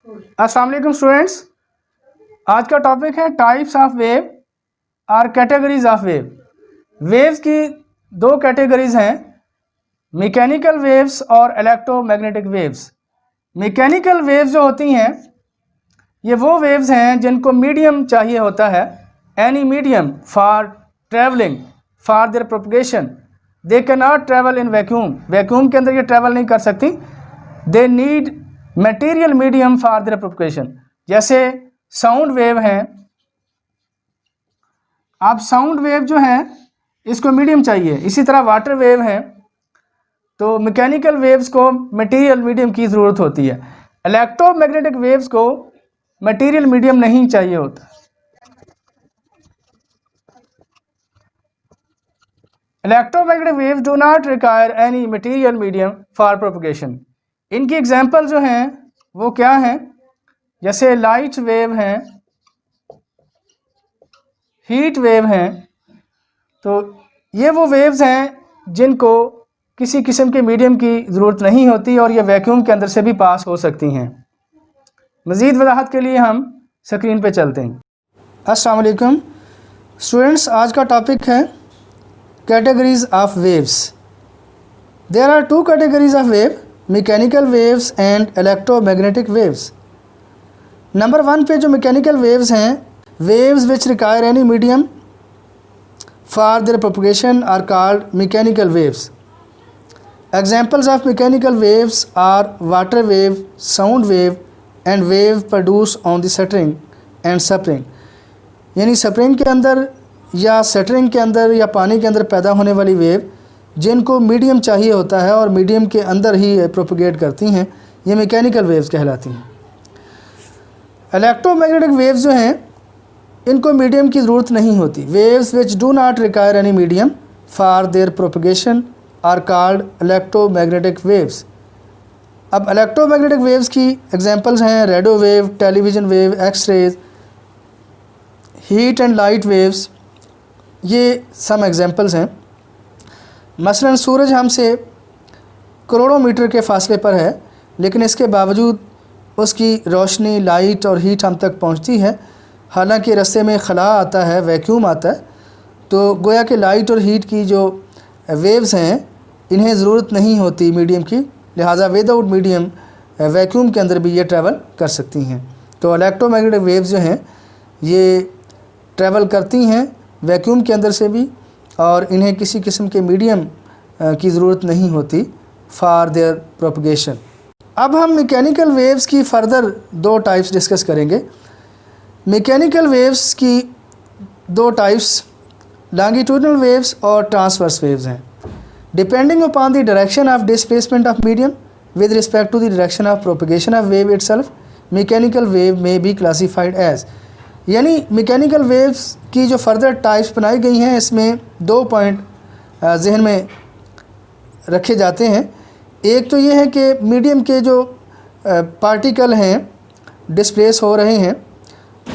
अस्सलाम वालेकुम स्टूडेंट्स। आज का टॉपिक है टाइप्स ऑफ वेव और कैटेगरीज ऑफ वेव। वेव्स की दो कैटेगरीज हैं, मैकेनिकल वेव्स और इलेक्ट्रोमैग्नेटिक वेव्स। मैकेनिकल वेव्स जो होती हैं ये वो वेव्स हैं जिनको मीडियम चाहिए होता है, any medium for travelling for their propagation. They can not travel in vacuum, vacuum के अंदर ये ट्रैवल नहीं कर सकती। They need material medium for their propagation. जैसे साउंड वेव हैं, आप साउंड वेव जो है इसको मीडियम चाहिए। इसी तरह वाटर वेव है, तो मैकेनिकल वेव्स को मटेरियल मीडियम की ज़रूरत होती है। इलेक्ट्रोमैग्नेटिक वेव्स को मटेरियल मीडियम नहीं चाहिए होता। Electromagnetic waves do not require any material medium for propagation. इनकी एग्जांपल जो हैं वो क्या हैं, जैसे लाइट वेव हैं, हीट वेव हैं। तो ये वो वेव्स हैं जिनको किसी किस्म के मीडियम की ज़रूरत नहीं होती और ये वैक्यूम के अंदर से भी पास हो सकती हैं। मज़ीद वजाहत के लिए हम स्क्रीन पे चलते हैं। अस्सलाम वालेकुम स्टूडेंट्स, आज का टॉपिक है categories of waves. There are two categories of wave, mechanical waves and electromagnetic waves. Number 1 पे जो मैकेनिकल वेव्स हैं, waves which require any medium for their propagation are called mechanical waves. Examples of mechanical waves are water wave, sound wave and wave produce on the string and spring. यानी spring के अंदर या string के अंदर या पानी के अंदर पैदा होने वाली वेव जिनको मीडियम चाहिए होता है और मीडियम के अंदर ही प्रोपगेट करती हैं, ये मैकेनिकल वेव्स कहलाती हैं। इलेक्ट्रोमैग्नेटिक वेव्स जो हैं इनको मीडियम की ज़रूरत नहीं होती। Waves which do not require any medium for their propagation are called electromagnetic waves. अब इलेक्ट्रोमैग्नेटिक वेव्स की एग्जांपल्स हैं radio wave, television wave, X rays, heat and light waves. ये सम एग्जांपल्स हैं। मसलन सूरज हमसे करोड़ों मीटर के फासले पर है, लेकिन इसके बावजूद उसकी रोशनी, लाइट और हीट हम तक पहुंचती है। हालांकि रास्ते में खला आता है, वैक्यूम आता है, तो गोया कि लाइट और हीट की जो वेव्स हैं इन्हें ज़रूरत नहीं होती मीडियम की, लिहाजा विदाउट मीडियम वैक्यूम के अंदर भी ये ट्रैवल कर सकती हैं। तो इलेक्ट्रोमैग्नेटिक वेव्स जो हैं ये ट्रैवल करती हैं वैक्यूम के अंदर से भी, और इन्हें किसी किस्म के मीडियम की ज़रूरत नहीं होती फॉर देयर प्रोपगेशन। अब हम मैकेनिकल वेव्स की फ़र्दर दो टाइप्स डिस्कस करेंगे। मैकेनिकल वेव्स की दो टाइप्स लॉन्गिट्यूडनल वेव्स और ट्रांसवर्स वेव्स हैं। Depending upon the direction of displacement of medium with respect to the direction of propagation of wave itself, mechanical wave may be classified as. यानी mechanical waves की जो further types बनाई गई हैं इसमें दो पॉइंट जहन में रखे जाते हैं। एक तो ये है कि मीडियम के जो पार्टिकल हैं डिस्प्लेस हो रहे हैं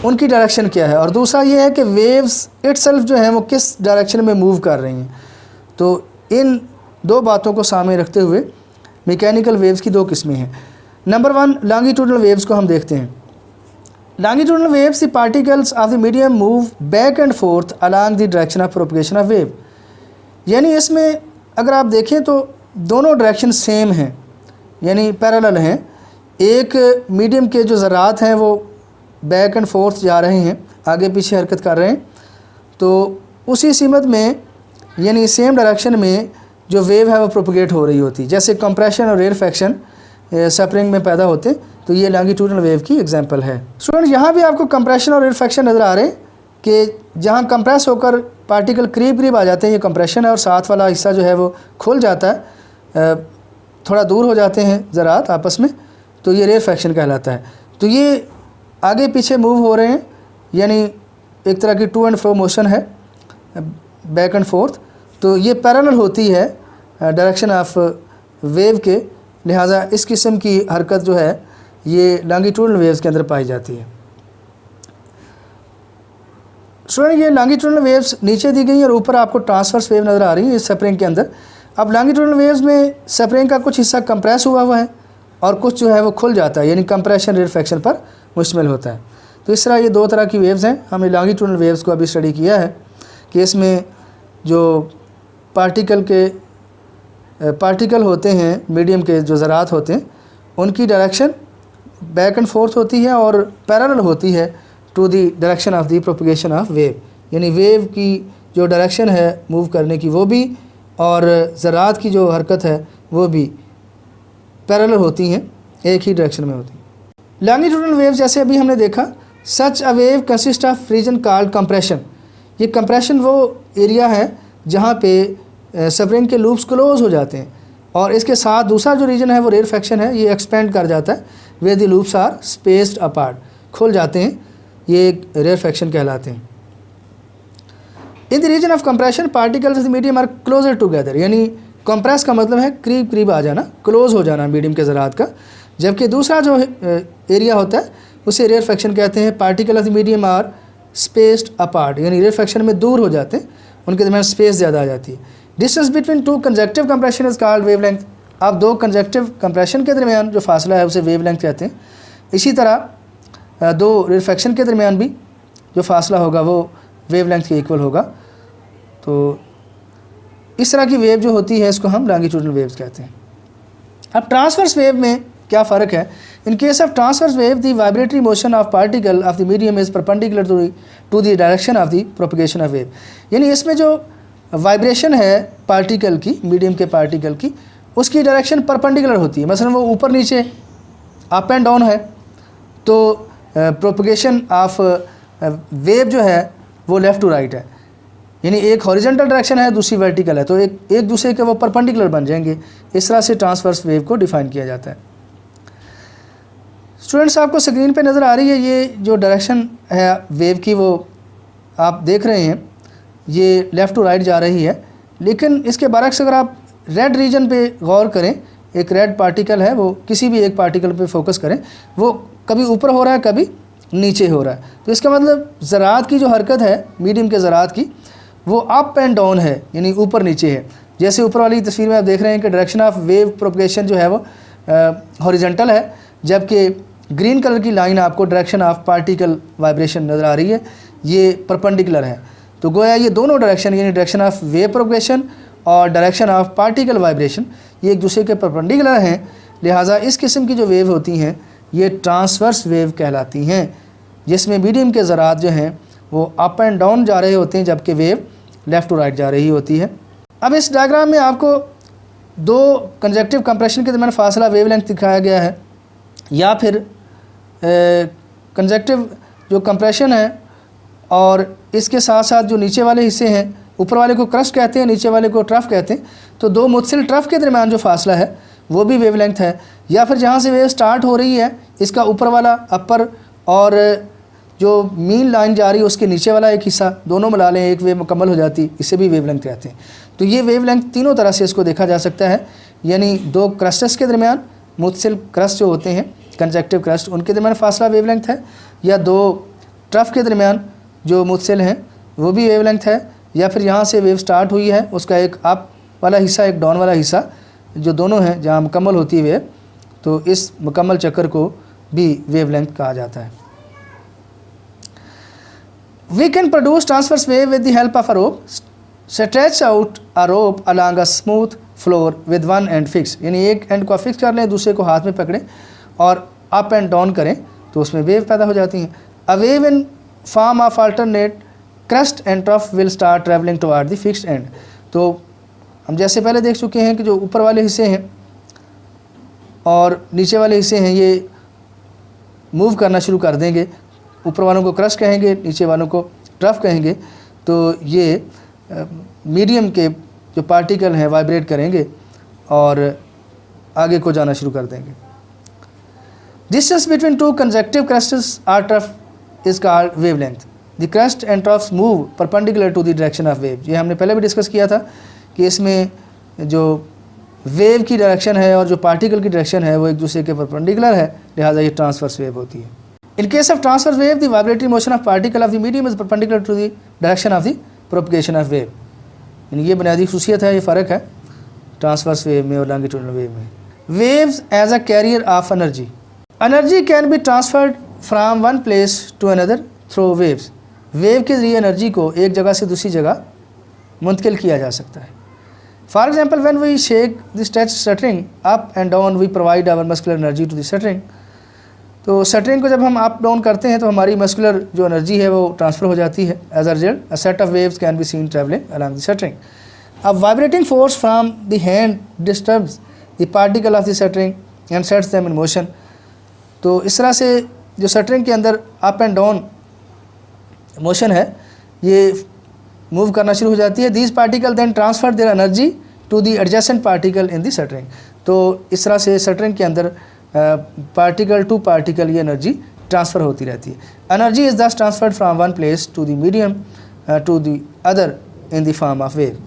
उनकी डायरेक्शन क्या है, और दूसरा ये है कि वेव्स इटसेल्फ जो हैं वो किस डायरेक्शन में मूव कर रही हैं। तो इन दो बातों को सामने रखते हुए मैकेनिकल वेव्स की दो किस्में हैं। नंबर 1 लॉन्गिट्यूडनल वेव्स को हम देखते हैं। Longitudinal waves the particles of the medium move back and fourth along the direction of propagation of wave. यानी इसमें अगर आप देखें तो दोनों डायरेक्शन सेम हैं, यानी पैरेलल हैं। एक मीडियम के जो ज़रात हैं वो बैक एंड फोर्थ जा रहे हैं, आगे पीछे हरकत कर रहे हैं। तो उसी सीमत में यानी सेम डायरेक्शन में जो वेव है वो प्रोपगेट हो रही होती, जैसे कंप्रेशन और रेयरफैक्शन स्प्रिंग में पैदा होते। तो ये लॉन्गिट्यूडनल वेव की एग्जांपल है। स्टूडेंट, यहाँ भी आपको कंप्रेशन और रेयरफैक्शन नज़र आ रहे हैं कि जहाँ कंप्रेस होकर पार्टिकल करीब आ जाते हैं, ये कंप्रेशन है, और साथ वाला हिस्सा जो है वो खुल जाता है, थोड़ा दूर हो जाते हैं ज़रात आपस में, तो ये रेयरफैक्शन कहलाता है। तो ये आगे पीछे मूव हो रहे हैं, यानी एक तरह की टू एंड फ्रो मोशन है, बैक एंड फोर्थ। तो ये पैरेलल होती है डायरेक्शन ऑफ वेव के, लिहाजा इस किस्म की हरकत जो है ये लॉन्गिट्यूडनल वेव्स के अंदर पाई जाती है। स्टूडेंट, ये लॉन्गिट्यूडनल वेव्स नीचे दी गई और ऊपर आपको ट्रांसवर्स वेव नज़र आ रही है इस स्प्रिंग के अंदर। अब लॉन्गिट्यूडनल वेव्स में स्प्रिंग का कुछ हिस्सा कंप्रेस हुआ है और कुछ जो है वो खुल जाता है, यानी कंप्रेशन रेरफेक्शन पर मुश्तमिल होता है। तो इस तरह ये दो तरह की वेव्स हैं। हमने लॉन्गिट्यूडनल वेव्स को अभी स्टडी किया है कि इसमें जो पार्टिकल होते हैं, मीडियम के जो ज़रात होते हैं, उनकी डायरेक्शन बैक एंड फोर्थ होती है और पैरेलल होती है to the direction of the propagation of wave, यानी वेव की जो डायरेक्शन है मूव करने की वो भी, और ज़रात की जो हरकत है वो भी पैरेलल होती हैं, एक ही डायरेक्शन में होती हैं। लॉन्गिट्यूडनल वेव जैसे अभी हमने देखा, such a wave consist of region called compression. ये कंप्रेशन वो एरिया है जहाँ पे स्प्रिंग के लूप्स क्लोज हो जाते हैं, और इसके साथ दूसरा जो रीजन है वो रेरफेक्शन है, ये एक्सपेंड कर जाता है, where the loops are spaced apart, खुल जाते हैं, ये रेरफेक्शन कहलाते हैं। In the region of compression particles of the medium are closer together, यानी कंप्रेस का मतलब है करीब करीब आ जाना, क्लोज हो जाना मीडियम के ज़रात का, जबकि दूसरा जो एरिया होता है उसे रेरफेक्शन कहते हैं। Particle of the medium are spaced apart, यानी रेरफेक्शन में दूर हो जाते हैं, उनके दरमियान स्पेस ज़्यादा आ जाती है। Distance between two conjunctive compression is called wavelength. अब दो कंजक्टिव कंप्रेशन के दरमियान जो फासला है उसे वेवलेंथ कहते हैं। इसी तरह दो रेरफेक्शन के दरमियान भी जो फासला होगा वो वेवलेंथ के इक्वल होगा। तो इस तरह की वेव जो होती है इसको हम लॉन्गिट्यूडनल वेव्स कहते हैं। अब ट्रांसवर्स वेव में क्या फ़र्क है? In case of transverse wave the vibratory motion of particle of the medium is perpendicular to the direction of the propagation of wave, यानी इसमें जो वाइब्रेशन है पार्टिकल की, मीडियम के पार्टिकल की, उसकी डायरेक्शन परपेंडिकुलर होती है। मसलन वो ऊपर नीचे अप एंड डाउन है, तो प्रोपगेशन ऑफ वेव जो है वो लेफ़्ट टू राइट है, यानी एक हॉरिजॉन्टल डायरेक्शन है, दूसरी वर्टिकल है, तो एक दूसरे के वो परपेंडिकुलर बन जाएंगे। इस तरह से ट्रांसवर्स वेव को डिफ़ाइन किया जाता है। स्टूडेंट्स, आपको स्क्रीन पे नज़र आ रही है ये जो डायरेक्शन है वेव की, वो आप देख रहे हैं, ये लेफ़्ट टू राइट जा रही है। लेकिन इसके बरक्स अगर आप रेड रीजन पे गौर करें, एक रेड पार्टिकल है, वो किसी भी एक पार्टिकल पे फोकस करें, वो कभी ऊपर हो रहा है कभी नीचे हो रहा है, तो इसका मतलब ज़रात की जो हरकत है मीडियम के ज़रात की वो अप एंड डाउन है, यानी ऊपर नीचे है। जैसे ऊपर वाली तस्वीर में आप देख रहे हैं कि डायरेक्शन ऑफ वेव प्रोपगेशन जो है वो हॉरिजॉन्टल है, जबकि ग्रीन कलर की लाइन आपको डायरेक्शन ऑफ पार्टिकल वाइब्रेशन नज़र आ रही है, ये परपेंडिकुलर है। तो गोया ये दोनों डायरेक्शन, यानी डायरेक्शन ऑफ वेव प्रोपगेशन और डायरेक्शन ऑफ पार्टिकल वाइब्रेशन, ये एक दूसरे के परपेंडिकुलर हैं। लिहाजा इस किस्म की जो वेव होती हैं ये ट्रांसवर्स वेव कहलाती हैं, जिसमें मीडियम के ज़रात जो हैं वो अप एंड डाउन जा रहे होते हैं, जबकि वेव लेफ़्ट टू राइट जा रही होती है। अब इस डायग्राम में आपको दो कंजक्टिव कंप्रेशन के दरमियान फासला वेवलेंथ दिखाया गया है, या फिर कंजक्टिव जो कंप्रेशन है और इसके साथ साथ जो नीचे वाले हिस्से हैं, ऊपर वाले को क्रस्ट कहते हैं, नीचे वाले को ट्रफ कहते हैं, तो दो मुत्सिल ट्रफ के दरमियान जो फासला है वो भी वेवलेंथ है। या फिर जहाँ से वेव स्टार्ट हो रही है, इसका ऊपर वाला अपर और जो मीन लाइन जा रही है उसके नीचे वाला एक हिस्सा, दोनों मिला लें एक वेव मुकम्मल हो जाती, इसे भी वेवलेंथ कहते हैं। तो ये वेवलेंथ तीनों तरह से इसको देखा जा सकता है, यानी दो क्रस्टस के दरमियान मुत्सिल क्रस्ट जो होते हैं कंजक्टिव क्रस्ट, उनके दरमियान फासला वेवलेंथ है, या दो ट्रफ के दरमियान जो मुत्सिल हैं वो भी वेवलेंथ है, या फिर यहाँ से वेव स्टार्ट हुई है उसका एक अप वाला हिस्सा एक डाउन वाला हिस्सा, जो दोनों हैं जहाँ मुकम्मल होती है वेव, तो इस मुकम्मल चक्कर को भी वेवलेंथ कहा जाता है। We can produce transverse wave with the help of a rope. Stretch out a rope along a smooth floor with one end fixed, यानी एक एंड को फिक्स कर लें, दूसरे को हाथ में पकड़ें और अप एंड डाउन करें तो उसमें वेव पैदा हो जाती हैं। A wave in form of alternate crest and trough will start traveling toward the fixed end। तो हम जैसे पहले देख चुके हैं कि जो ऊपर वाले हिस्से हैं और नीचे वाले हिस्से हैं ये मूव करना शुरू कर देंगे, ऊपर वालों को क्रस्ट कहेंगे, नीचे वालों को ट्रफ कहेंगे, तो ये मीडियम के जो पार्टिकल हैं वाइब्रेट करेंगे और आगे को जाना शुरू कर देंगे। Distance between two conjunctive crests or trough is called wavelength. The crest and troughs move perpendicular to the direction of wave. ये हमने पहले भी डिस्कस किया था कि इसमें जो वेव की डायरेक्शन है और जो पार्टिकल की डायरेक्शन है वो एक दूसरे के परपेंडिकुलर है, लिहाजा ये ट्रांसवर्स वेव होती है। In case of transverse wave, the vibratory motion of particle of the medium is perpendicular to the direction of the propagation of wave। यानी ये बुनियादी खुसूसियत है, ये फ़र्क है ट्रांसवर्स वेव में और लॉन्गिट्यूडनल वेव में। waves as a carrier of energy. Energy can be transferred from one place to another through waves. Wave के ज़रिए एनर्जी को एक जगह से दूसरी जगह मुंतकिल किया जा सकता है. For example when we shake the string up and down we provide our muscular energy to the string. तो स्ट्रिंग को जब हम अप डाउन करते हैं तो हमारी मस्कुलर जो एनर्जी है वो ट्रांसफ़र हो जाती है. As a result a set of waves can be seen travelling along the string. A vibrating force from the hand disturbs the particle of the string and sets them in motion. तो इस तरह से जो string के अंदर up and down motion है ये move करना शुरू हो जाती है. These particle then transfer their energy to the adjacent particle in the string. तो इस तरह से स्ट्रिंग के अंदर पार्टिकल टू पार्टिकल ये एनर्जी ट्रांसफ़र होती रहती है. Energy is thus transferred from one place to the medium to the other in the form of wave.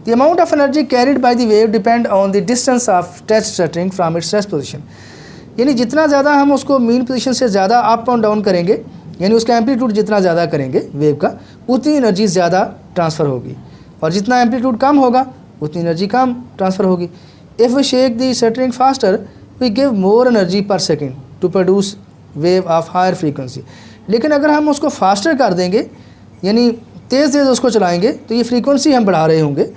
The amount of energy carried by the wave depend on the distance of touch string from its rest position. यानी जितना ज़्यादा हम उसको mean position से ज़्यादा up और down करेंगे, यानी उसका एम्पलीट्यूड जितना ज़्यादा करेंगे वेव का, उतनी एनर्जी ज़्यादा ट्रांसफ़र होगी. और जितना एम्पलीट्यूड कम होगा उतनी एनर्जी कम ट्रांसफ़र होगी. If we shake the string faster we give more energy per second to produce wave of higher frequency. लेकिन अगर हम उसको फास्टर कर देंगे, यानी तेज़ उसको चलाएँगे, तो ये फ्रीक्वेंसी हम बढ़ा रहे होंगे.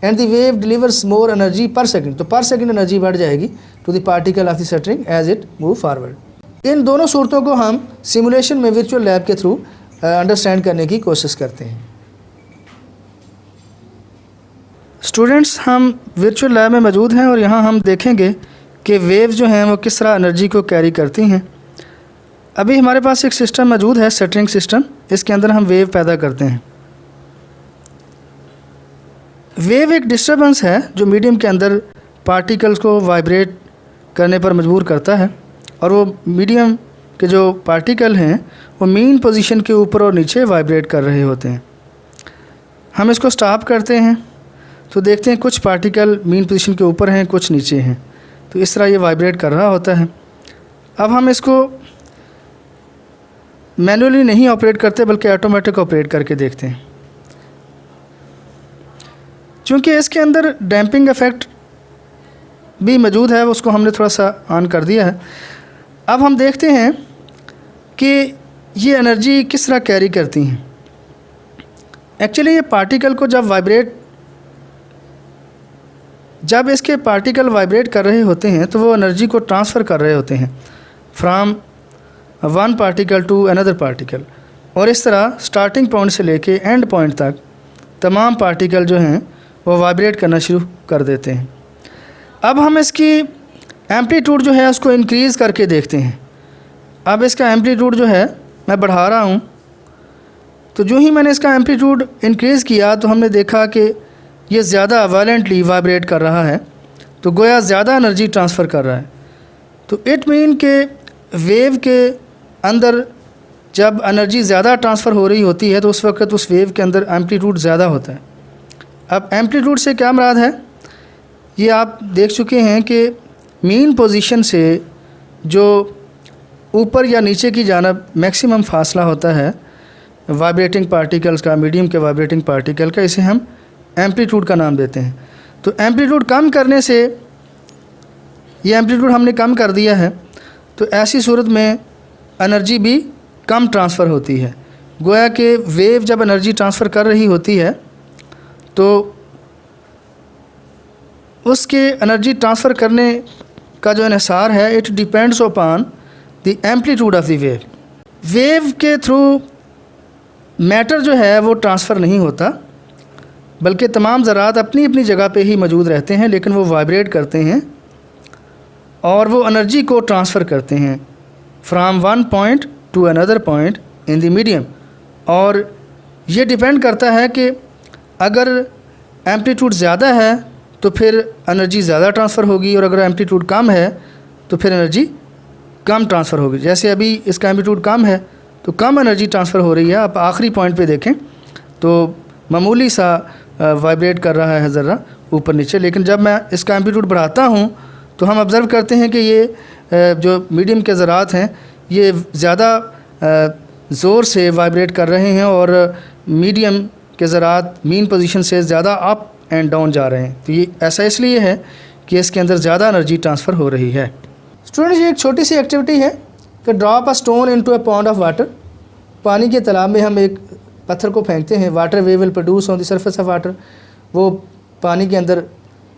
And the wave delivers more energy per second. तो पर सेकंड एनर्जी बढ़ जाएगी to the particle of the string as it move forward. इन दोनों सूरतों को हम सिमुलेशन में वर्चुअल लैब के थ्रू अंडरस्टैंड करने की कोशिश करते हैं. स्टूडेंट्स, हम वर्चुअल लैब में मौजूद हैं और यहाँ हम देखेंगे कि वेव जो हैं वो किस तरह एनर्जी को कैरी करती हैं. अभी हमारे पास एक सिस्टम मौजूद है, स्ट्रिंग सिस्टम. इसके अंदर हम वेव पैदा करते हैं. वेव एक डिस्टर्बेंस है जो मीडियम के अंदर पार्टिकल्स को वाइब्रेट करने पर मजबूर करता है. और वो मीडियम के जो पार्टिकल हैं वो मीन पोजीशन के ऊपर और नीचे वाइब्रेट कर रहे होते हैं. हम इसको स्टॉप करते हैं तो देखते हैं कुछ पार्टिकल मीन पोजीशन के ऊपर हैं, कुछ नीचे हैं. तो इस तरह ये वाइब्रेट कर रहा होता है. अब हम इसको मैनुअली नहीं ऑपरेट करते बल्कि ऑटोमेटिक ऑपरेट करके देखते हैं. चूँकि इसके अंदर डैम्पिंग इफ़ेक्ट भी मौजूद है, उसको हमने थोड़ा सा ऑन कर दिया है. अब हम देखते हैं कि ये एनर्जी किस तरह कैरी करती हैं. एक्चुअली ये पार्टिकल को जब इसके पार्टिकल वाइब्रेट कर रहे होते हैं तो वो एनर्जी को ट्रांसफ़र कर रहे होते हैं from one particle to another particle. और इस तरह स्टार्टिंग पॉइंट से लेके एंड पॉइंट तक तमाम पार्टिकल जो हैं वो वाइब्रेट करना शुरू कर देते हैं. अब हम इसकी एम्पलीट्यूड जो है उसको इंक्रीज़ करके देखते हैं. अब इसका एम्पलीट्यूड जो है मैं बढ़ा रहा हूँ. तो जो ही मैंने इसका एम्पलीट्यूड इंक्रीज़ किया तो हमने देखा कि ये ज़्यादा वायलेंटली वाइब्रेट कर रहा है, तो गोया ज़्यादा एनर्जी ट्रांसफ़र कर रहा है. तो इट मीन के वेव के अंदर जब एनर्जी ज़्यादा ट्रांसफ़र हो रही होती है तो उस वक्त उस वेव के अंदर एम्पलीट्यूड ज़्यादा होता है. अब एम्पलीट्यूड से क्या मुराद है, ये आप देख चुके हैं कि मीन पोजीशन से जो ऊपर या नीचे की जानब मैक्सिमम फासला होता है वाइब्रेटिंग पार्टिकल्स का, मीडियम के वाइब्रेटिंग पार्टिकल का, इसे हम एम्पलीट्यूड का नाम देते हैं. तो एम्पलीट्यूड कम करने से, ये एम्पलीट्यूड हमने कम कर दिया है, तो ऐसी सूरत में एनर्जी भी कम ट्रांसफ़र होती है. गोया कि वेव जब एनर्जी ट्रांसफ़र कर रही होती है तो उसके एनर्जी ट्रांसफ़र करने का जो इन्हिसार है it depends upon the amplitude of the wave. Wave के थ्रू मैटर जो है वो ट्रांसफ़र नहीं होता, बल्कि तमाम ज़रात अपनी अपनी जगह पे ही मौजूद रहते हैं, लेकिन वो वाइब्रेट करते हैं और वो एनर्जी को ट्रांसफ़र करते हैं from one point two another point in the medium. और ये डिपेंड करता है कि अगर एम्पलीट्यूड ज़्यादा है तो फिर एनर्जी ज़्यादा ट्रांसफ़र होगी, और अगर एम्पलीट्यूड कम है तो फिर एनर्जी कम ट्रांसफ़र होगी. जैसे अभी इसका एम्पलीट्यूड कम है तो कम एनर्जी ट्रांसफ़र हो रही है. आप आखिरी पॉइंट पे देखें तो मामूली सा वाइब्रेट कर रहा है ज़रा ऊपर नीचे. लेकिन जब मैं इसका एम्पलीट्यूड बढ़ाता हूँ तो हम ऑब्ज़र्व करते हैं कि ये जो मीडियम के ज़रात हैं ये ज़्यादा ज़ोर से वाइब्रेट कर रहे हैं और मीडियम के ज़रात मीन पोजीशन से ज़्यादा अप एंड डाउन जा रहे हैं. तो ये ऐसा इसलिए है कि इसके अंदर ज़्यादा एनर्जी ट्रांसफ़र हो रही है। स्टूडेंट्स, ये एक छोटी सी एक्टिविटी है कि drop a stone into a pond of water. पानी के तालाब में हम एक पत्थर को फेंकते हैं। Water wave will produce on the surface of water. वो पानी के अंदर,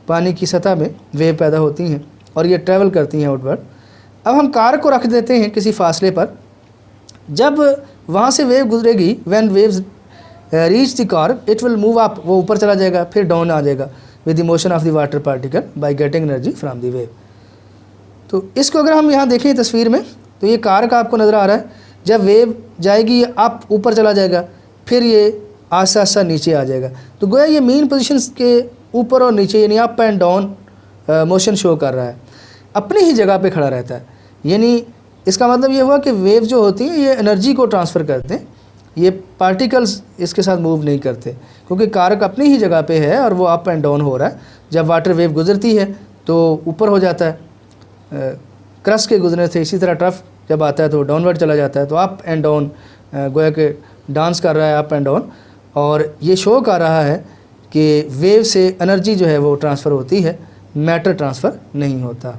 पानी की सतह में वेव पैदा होती हैं और ये ट्रैवल करती हैं आउटवर्ड। अब हम कार को रख देते हैं किसी फासले पर। जब वहाँ से वेव गुजरेगी, when waves reach the car it will move up, वो ऊपर चला जाएगा, फिर डाउन आ जाएगा with the motion of the water particle by getting energy from the wave. तो इसको अगर हम यहाँ देखें तस्वीर में, तो ये कार का आपको नज़र आ रहा है। जब वेव जाएगी ये अप, ऊपर चला जाएगा, फिर ये आस्ता आस्ता नीचे आ जाएगा। तो गोया ये मेन पोजीशंस के ऊपर और नीचे यानी up and down motion show कर रहा है, अपनी ही जगह पे खड़ा रहता है। यानी इसका मतलब ये हुआ कि वेव जो होती है ये एनर्जी को ट्रांसफ़र करते हैं, ये पार्टिकल्स इसके साथ मूव नहीं करते, क्योंकि कारक अपनी ही जगह पे है और वो अप एंड डाउन हो रहा है। जब वाटर वेव गुजरती है तो ऊपर हो जाता है क्रस्ट के गुजरने से, इसी तरह ट्रफ जब आता है तो डाउनवर्ड चला जाता है। तो अप एंड डाउन गोया के डांस कर रहा है अप एंड डाउन, और ये शो कर रहा है कि वेव से एनर्जी जो है वो ट्रांसफ़र होती है, मैटर ट्रांसफ़र नहीं होता।